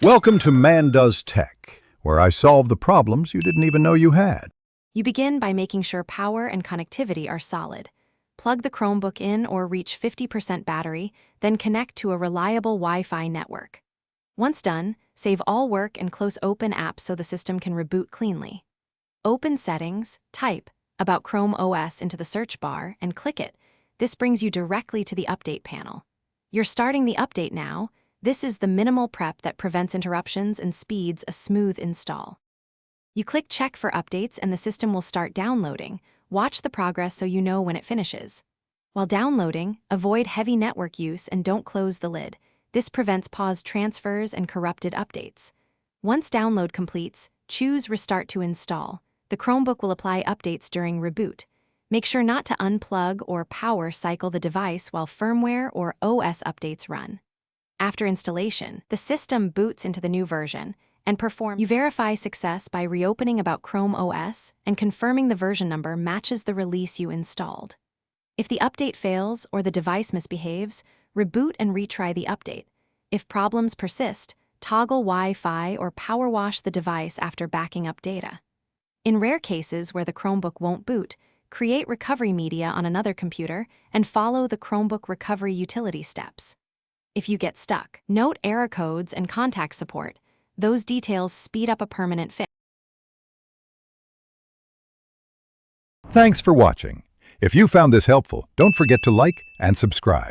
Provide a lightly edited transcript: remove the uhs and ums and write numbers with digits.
Welcome to Man Does Tech, where I solve the problems you didn't even know you had. You begin by making sure power and connectivity are solid. Plug the Chromebook in or reach 50% battery, then connect to a reliable Wi-Fi network. Once done, save all work and close open apps so the system can reboot cleanly. Open Settings, type About Chrome OS into the search bar, and click it. This brings you directly to the Update panel. You're starting the update now. This is the minimal prep that prevents interruptions and speeds a smooth install. You click Check for updates and the system will start downloading. Watch the progress so you know when it finishes. While downloading, avoid heavy network use and don't close the lid. This prevents paused transfers and corrupted updates. Once download completes, choose Restart to install. The Chromebook will apply updates during reboot. Make sure not to unplug or power cycle the device while firmware or OS updates run. After installation, the system boots into the new version and You verify success by reopening About Chrome OS and confirming the version number matches the release you installed. If the update fails or the device misbehaves, reboot and retry the update. If problems persist, toggle Wi-Fi or power wash the device after backing up data. In rare cases where the Chromebook won't boot, create recovery media on another computer and follow the Chromebook recovery utility steps. If you get stuck, note error codes and contact support. Those details speed up a permanent fix. Thanks for watching. If you found this helpful, don't forget to like and subscribe.